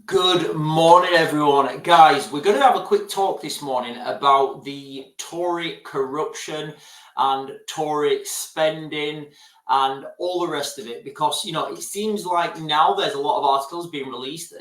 Good morning, everyone. Guys, we're going to have a quick talk this morning about the Tory corruption and Tory spending and all the rest of it, because, it seems like now there's a lot of articles being released,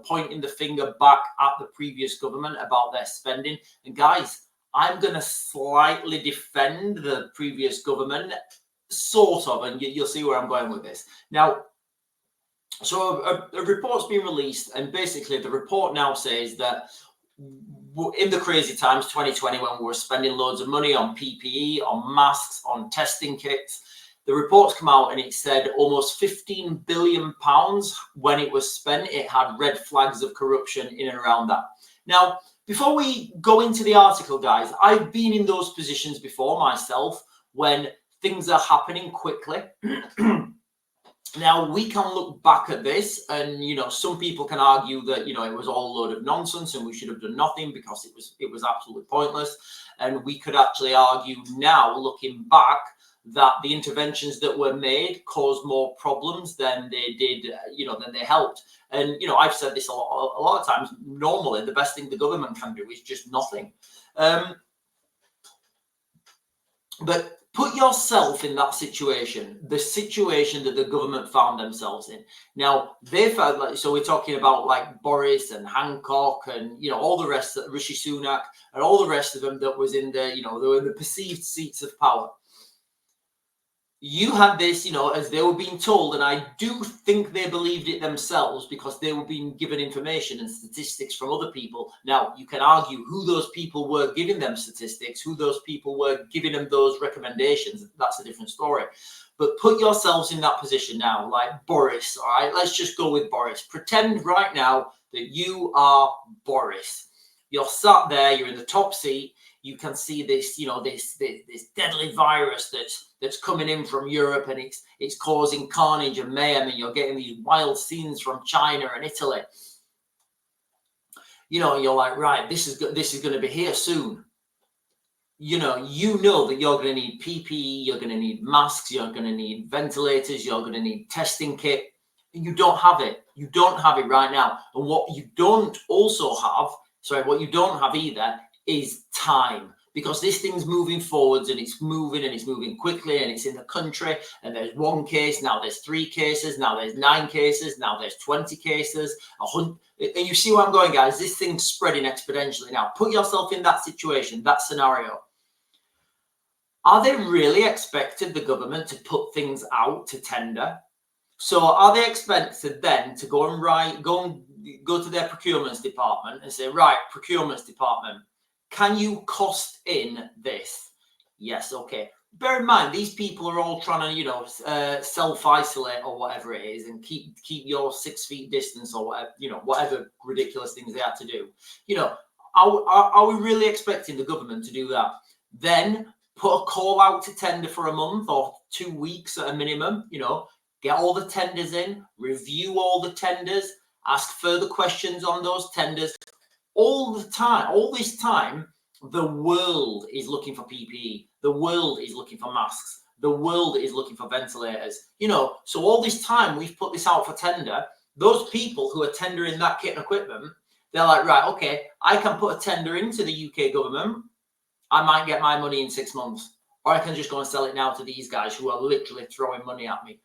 pointing the finger back at the previous government about their spending. And guys, I'm going to slightly defend the previous government, sort of, and you'll see where I'm going with this. Now, so a report's been released, and basically the report now says that in the crazy times, 2020, when we were spending loads of money on PPE, on masks, on testing kits, the report's come out and it said almost £15 billion when it was spent. It had red flags of corruption in and around that. Now, before we go into the article, guys, I've been in those positions before myself when things are happening quickly. Now, we can look back at this and, some people can argue that, it was all a load of nonsense and we should have done nothing because it was absolutely pointless. And we could actually argue now, looking back, that the interventions that were made caused more problems than they did, than they helped. And, I've said this a lot of times. Normally, the best thing the government can do is just nothing. But put yourself in that situation, the situation that the government found themselves in. Now, they felt so we're talking about like Boris and Hancock and, all the rest, Rishi Sunak and all the rest of them that was in the, they were in the perceived seats of power. You had this, as they were being told, and I do think they believed it themselves because they were being given information and statistics from other people. Now, you can argue who those people were giving them statistics, who those people were giving them those recommendations. That's a different story. But put yourselves in that position now, like Boris, all right? Let's just go with Boris. Pretend right now that you are Boris. You're sat there, you're in the top seat. You can see this, this deadly virus that's coming in from Europe, and it's causing carnage and mayhem, and you're getting these wild scenes from China and Italy. You're like, right, this is going to be here soon. You know that you're going to need PPE, you're going to need masks, you're going to need ventilators, you're going to need testing kit. You don't have it. You don't have it right now. And what you don't have either is time, because this thing's moving forwards and it's moving quickly, and it's in the country, and there's one case, now there's 3 cases, now there's 9 cases, now there's 20 cases, 100, and you see where I'm going, guys. This thing's spreading exponentially now. Put yourself in that situation, that scenario. Are they really expected, the government, to put things out to tender? So are they expected then to go to their procurements department and say, right, procurements department, can you cost in this? Yes, okay. Bear in mind, these people are all trying to, self-isolate or whatever it is, and keep your 6 feet distance or whatever, whatever ridiculous things they had to do. Are we really expecting the government to do that? Then put a call out to tender for a month or 2 weeks at a minimum, get all the tenders in, review all the tenders, ask further questions on those tenders. All this time, the world is looking for PPE. The world is looking for masks. The world is looking for ventilators. So all this time we've put this out for tender. Those people who are tendering that kit and equipment, they're like, right, okay, I can put a tender into the UK government. I might get my money in 6 months, or I can just go and sell it now to these guys who are literally throwing money at me.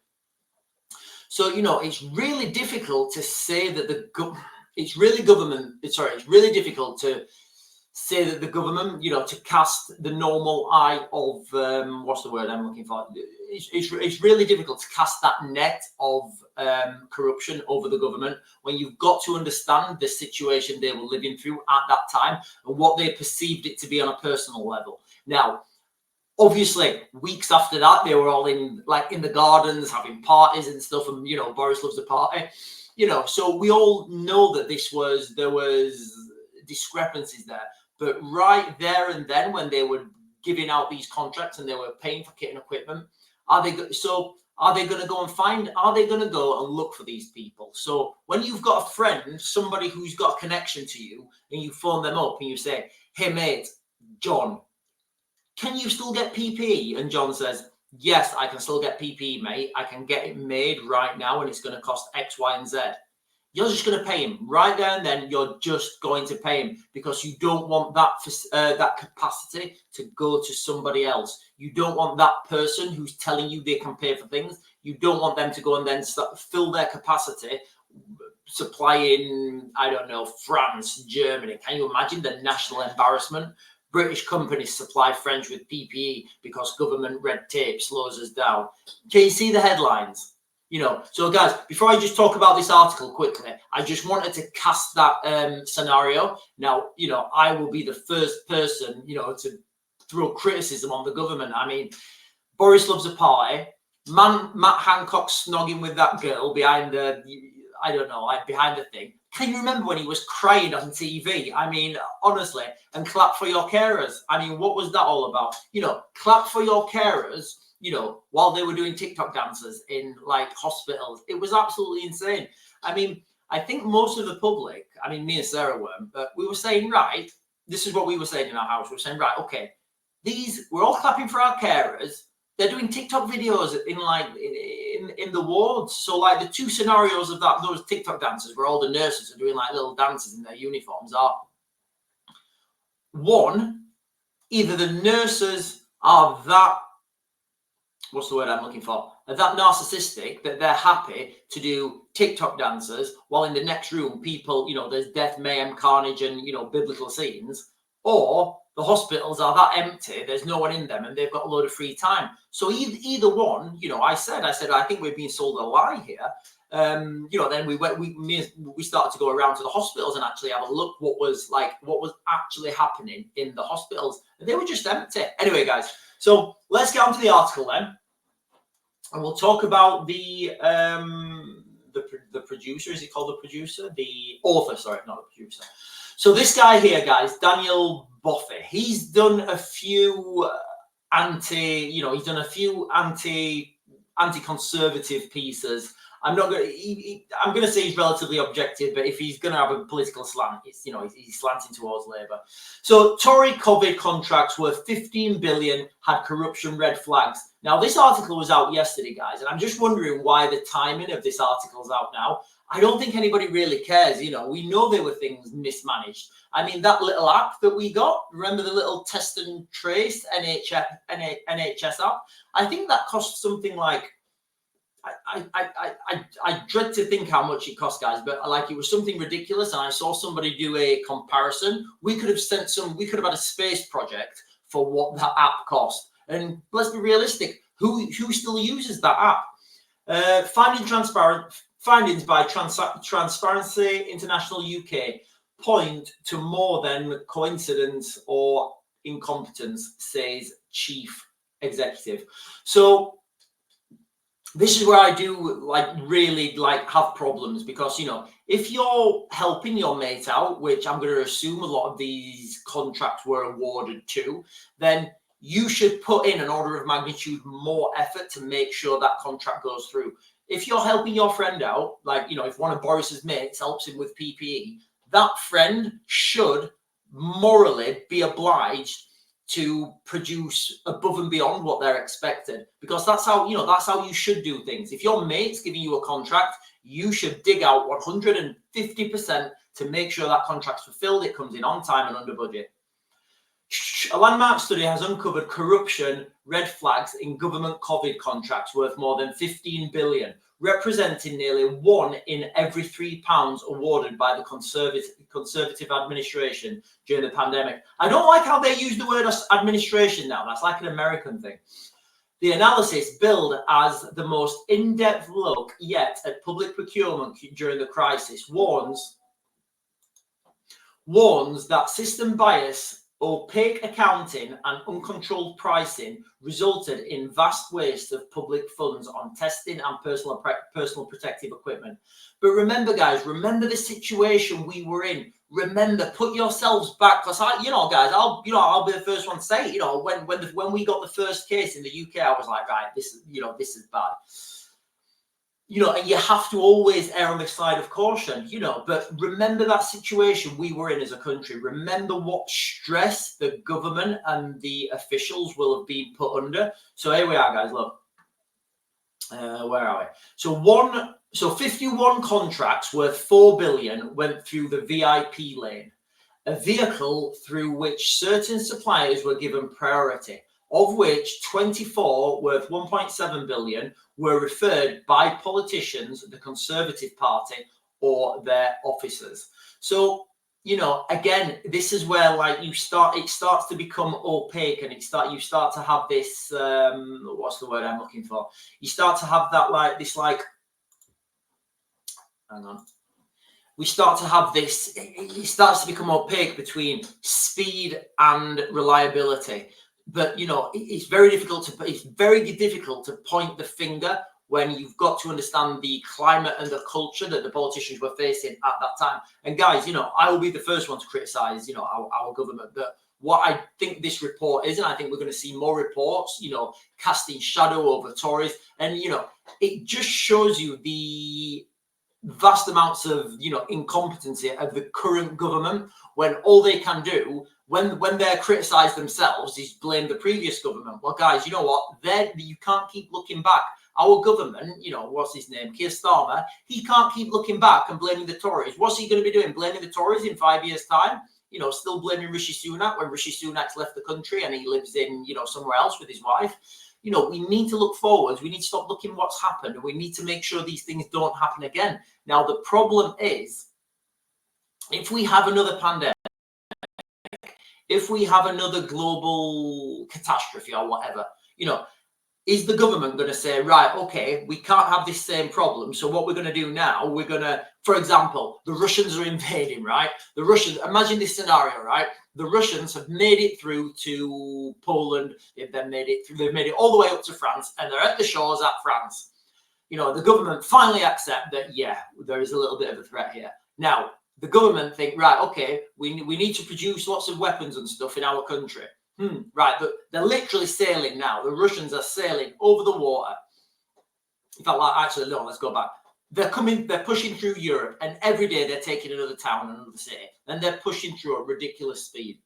So, it's really difficult to say that it's really difficult to say that the government, to cast the normal eye of, what's the word I'm looking for? It's really difficult to cast that net of corruption over the government when you've got to understand the situation they were living through at that time and what they perceived it to be on a personal level. Now, obviously, weeks after that, they were all in the gardens having parties and stuff, and Boris loves a party. So we all know that there was discrepancies there. But right there and then, when they were giving out these contracts and they were paying for kit and equipment, are they going to go and look for these people? So when you've got a friend, somebody who's got a connection to you, and you phone them up and you say, hey mate, John, can you still get PPE? And John says, yes, I can still get PPE, mate. I can get it made right now, and it's going to cost X, Y, and Z. you're just going to pay him right there and then. You're just going to pay him because you don't want that capacity to go to somebody else. You don't want that person who's telling you they can pay for things. You don't want them to go and then fill their capacity supplying, I don't know, France, Germany. Can you imagine the national embarrassment? British companies supply French with PPE because government red tape slows us down. Can you see the headlines? So guys, before I just talk about this article quickly, I just wanted to cast that scenario. Now, I will be the first person, to throw criticism on the government. I mean, Boris loves a party. Matt Hancock snogging with that girl behind the, behind the thing. Can you remember when he was crying on TV? I mean, honestly, and clap for your carers. I mean, what was that all about? Clap for your carers, while they were doing TikTok dances in like hospitals. It was absolutely insane. I mean, I think most of the public, I mean, me and Sarah weren't, but we were saying, right, this is what we were saying in our house. We were saying, right, okay, we're all clapping for our carers. They're doing TikTok videos in the wards. So like the two scenarios of those TikTok dances where all the nurses are doing like little dances in their uniforms are, one, either the nurses are that, what's the word I'm looking for? Are that narcissistic that they're happy to do TikTok dances while in the next room people, there's death, mayhem, carnage, and biblical scenes, or the hospitals are that empty, there's no one in them, and they've got a load of free time. So either one, I said, I think we're being sold a lie here. Then we started to go around to the hospitals and actually have a look what was actually happening in the hospitals, and they were just empty. Anyway, guys, so let's get on to the article then, and we'll talk about the producer. Is he called the producer? The author, sorry, not the producer. So this guy here, guys, Daniel Boffey, he's done a few anti-conservative pieces. I'm going to say he's relatively objective, but if he's going to have a political slant, it's, he's slanting towards Labour. So Tory COVID contracts worth 15 billion had corruption red flags. Now, this article was out yesterday, guys, and I'm just wondering why the timing of this article's out now. I don't think anybody really cares. We know there were things mismanaged. I mean, that little app that we got, remember the little test and trace NHS app? I think that cost something like, I dread to think how much it cost, guys, but like it was something ridiculous. And I saw somebody do a comparison. We could have had a space project for what that app cost. And let's be realistic, who still uses that app? Findings by Transparency International UK point to more than coincidence or incompetence, says chief executive. So this is where I do really have problems, because if you're helping your mate out, which I'm going to assume a lot of these contracts were awarded to, then you should put in an order of magnitude more effort to make sure that contract goes through. If you're helping your friend out, if one of Boris's mates helps him with PPE, that friend should morally be obliged to produce above and beyond what they're expected, because that's how you should do things. If your mate's giving you a contract, you should dig out 150% to make sure that contract's fulfilled, it comes in on time and under budget. A landmark study has uncovered corruption red flags in government COVID contracts worth more than 15 billion, representing nearly 1 in every £3 awarded by the Conservative administration during the pandemic. I don't like how they use the word administration now. That's like an American thing. The analysis, billed as the most in-depth look yet at public procurement during the crisis, warns that system bias, opaque accounting and uncontrolled pricing resulted in vast waste of public funds on testing and personal protective equipment. But remember, guys, remember the situation we were in. Remember, put yourselves back, because guys, I'll be the first one to say, when we got the first case in the UK, I was like, right, this is bad. And you have to always err on the side of caution, but remember that situation we were in as a country. Remember what stress the government and the officials will have been put under. So here we are, guys, look. Where are we? So So 51 contracts worth 4 billion went through the VIP lane, a vehicle through which certain suppliers were given priority, of which 24 worth 1.7 billion were referred by politicians, the Conservative Party, or their officers. So, you know, again, this is where like it starts to become opaque, and you start to have this what's the word I'm looking for? You start to have that hang on. We start to have this, it starts to become opaque between speed and reliability. But, you know, it's very difficult to point the finger when you've got to understand the climate and the culture that the politicians were facing at that time. And guys, you know, I will be the first one to criticize, you know, our government. But what I think this report is, and I think we're going to see more reports, you know, casting shadow over Tories. And, you know, it just shows you the vast amounts of, you know, incompetency of the current government, when all they can do when they're criticized themselves is blame the previous government. Well, guys, you know what? You can't keep looking back. Our government, you know, what's his name? Keir Starmer, he can't keep looking back and blaming the Tories. What's he going to be doing? Blaming the Tories in 5 years' time? You know, still blaming Rishi Sunak when Rishi Sunak's left the country and he lives in, you know, somewhere else with his wife. You know, we need to look forwards. We need to stop looking what's happened. And we need to make sure these things don't happen again. Now, the problem is, if we have another pandemic, if we have another global catastrophe or whatever, you know, is the government going to say, right, okay, we can't have this same problem. So what we're going to do now, we're going to, for example, the Russians are invading, right? The Russians, imagine this scenario, right? The Russians have made it through to Poland. They've made it all the way up to France, and they're at the shores at France. You know, the government finally accept that, yeah, there is a little bit of a threat here. Now, the government think, right, okay, we need to produce lots of weapons and stuff in our country. Right, but they're literally sailing now. The Russians are sailing over the water. In fact, actually, no, let's go back. They're pushing through Europe, and every day they're taking another town, another city, and they're pushing through at ridiculous speed.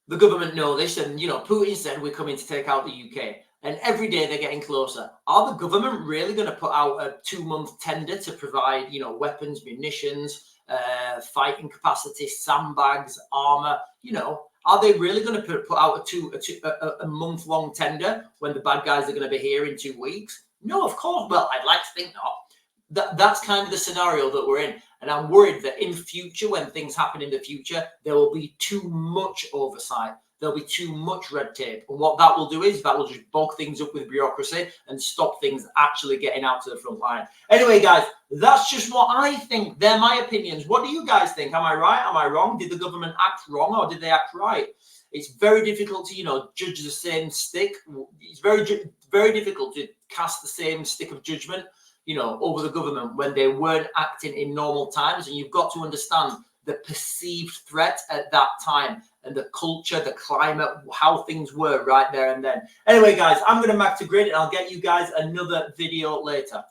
The government know this, and, you know, Putin said we're coming to take out the UK, and every day they're getting closer. Are the government really going to put out a 2-month tender to provide, you know, weapons, munitions, fighting capacity, sandbags, armor, you know? Are they really going to put out a month-long tender when the bad guys are going to be here in 2 weeks? No, of course. Well, I'd like to think not. That's kind of the scenario that we're in. And I'm worried that in future, when things happen in the future, there will be too much oversight. There'll be too much red tape. And what that will do is that will just bog things up with bureaucracy and stop things actually getting out to the front line. Anyway, guys, that's just what I think. They're my opinions. What do you guys think? Am I right? Am I wrong? Did the government act wrong, or did they act right? It's very difficult to, you know, judge the same stick. It's very difficult to cast the same stick of judgment, you know, over the government when they weren't acting in normal times. And you've got to understand the perceived threat at that time, and the culture, the climate, how things were right there and then. Anyway, guys, I'm going to back to grid, and I'll get you guys another video later.